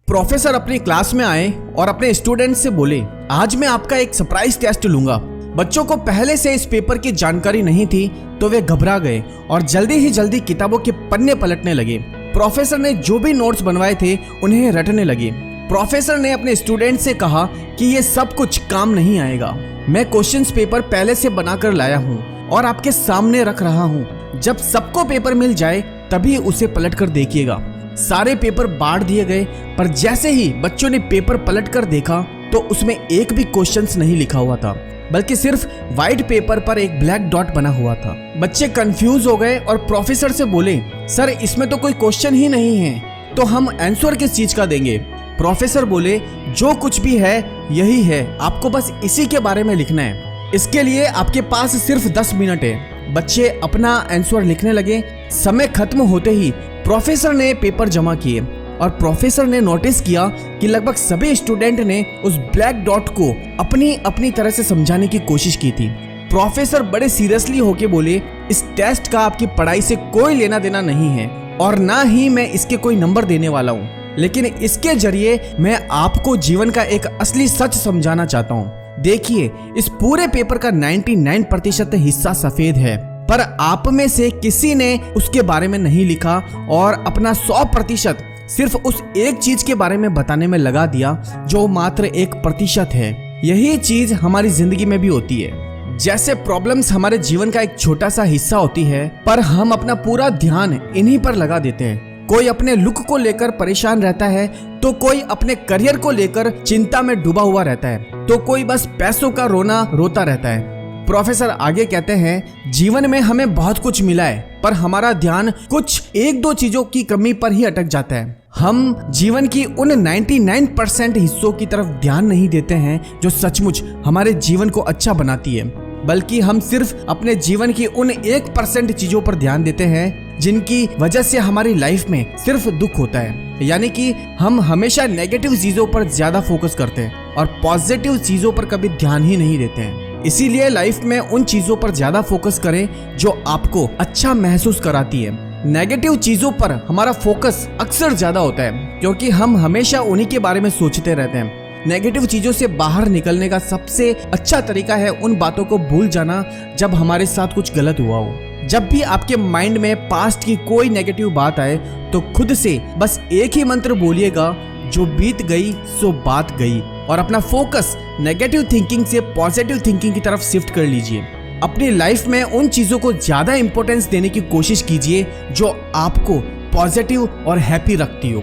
Professor अपनी class में आए और अपने स्टूडेंट से बोले, आज मैं आपका एक सरप्राइज टेस्ट लूंगा। बच्चों को पहले से इस पेपर की जानकारी नहीं थी तो वे घबरा गए और जल्दी ही जल्दी किताबों के पन्ने पलटने लगे। प्रोफेसर ने जो भी नोट्स बनवाए थे उन्हें रटने लगे। प्रोफेसर ने अपने स्टूडेंट से कहा कि ये सब कुछ काम नहीं आएगा। मैं क्वेश्चंस पेपर पहले से बनाकर लाया हूँ और आपके सामने रख रहा हूँ। जब सबको पेपर मिल जाए तभी उसे पलट कर देखिएगा। सारे पेपर बांट दिए गए, पर जैसे ही बच्चों ने पेपर पलट कर देखा तो उसमें एक भी क्वेश्चंस नहीं लिखा हुआ था, बल्कि सिर्फ व्हाइट पेपर पर एक ब्लैक डॉट बना हुआ था। बच्चे कंफ्यूज हो गए और प्रोफेसर से बोले, सर इसमें तो कोई क्वेश्चन ही नहीं है, तो हम आंसर किस चीज का देंगे? प्रोफेसर बोले, जो कुछ भी है यही है, आपको बस इसी के बारे में लिखना है। इसके लिए आपके पास सिर्फ 10 मिनट है। बच्चे अपना आंसर लिखने लगे। समय खत्म होते ही प्रोफेसर ने पेपर जमा किए और प्रोफेसर ने नोटिस किया कि लगभग सभी स्टूडेंट ने उस ब्लैक डॉट को अपनी अपनी तरह से समझाने की कोशिश की थी। प्रोफेसर बड़े सीरियसली होके बोले, इस टेस्ट का आपकी पढ़ाई से कोई लेना देना नहीं है और ना ही मैं इसके कोई नंबर देने वाला हूँ, लेकिन इसके जरिए मैं आपको जीवन का एक असली सच समझाना चाहता हूँ। देखिए, इस पूरे पेपर का 99% हिस्सा सफेद है, पर आप में से किसी ने उसके बारे में नहीं लिखा और अपना 100% सिर्फ उस एक चीज के बारे में बताने में लगा दिया जो मात्र 1% है। यही चीज हमारी जिंदगी में भी होती है। जैसे प्रॉब्लम्स हमारे जीवन का एक छोटा सा हिस्सा होती है, पर हम अपना पूरा ध्यान इन्हीं पर लगा देते हैं। कोई अपने लुक को लेकर परेशान रहता है, तो कोई अपने करियर को लेकर चिंता में डूबा हुआ रहता है, तो कोई बस पैसों का रोना रोता रहता है। प्रोफेसर आगे कहते हैं, जीवन में हमें बहुत कुछ मिला है, पर हमारा ध्यान कुछ 1-2 चीजों की कमी पर ही अटक जाता है। हम जीवन की उन 99% हिस्सों की तरफ ध्यान नहीं देते हैं जो सचमुच हमारे जीवन को अच्छा बनाती है, बल्कि हम सिर्फ अपने जीवन की उन 1% चीजों पर ध्यान देते हैं जिनकी वजह से हमारी लाइफ में सिर्फ दुख होता है। यानी कि हम हमेशा नेगेटिव चीजों पर ज्यादा फोकस करते हैं और पॉजिटिव चीजों पर कभी ध्यान ही नहीं देते हैं। इसीलिए लाइफ में उन चीजों पर ज्यादा फोकस करें जो आपको अच्छा महसूस कराती है। नेगेटिव चीजों पर हमारा फोकस अक्सर ज्यादा होता है, क्योंकि हम हमेशा उन्हीं के बारे में सोचते रहते हैं। नेगेटिव चीजों से बाहर निकलने का सबसे अच्छा तरीका है उन बातों को भूल जाना जब हमारे साथ कुछ गलत हुआ हो। जब भी आपके माइंड में पास्ट की कोई नेगेटिव बात आए तो खुद से बस एक ही मंत्र बोलिएगा, जो बीत गई सो बात गई, और अपना फोकस नेगेटिव थिंकिंग से पॉजिटिव थिंकिंग की तरफ शिफ्ट कर लीजिए। अपनी लाइफ में उन चीजों को ज्यादा इंपॉर्टेंस देने की कोशिश कीजिए जो आपको पॉजिटिव और हैप्पी रखती हो।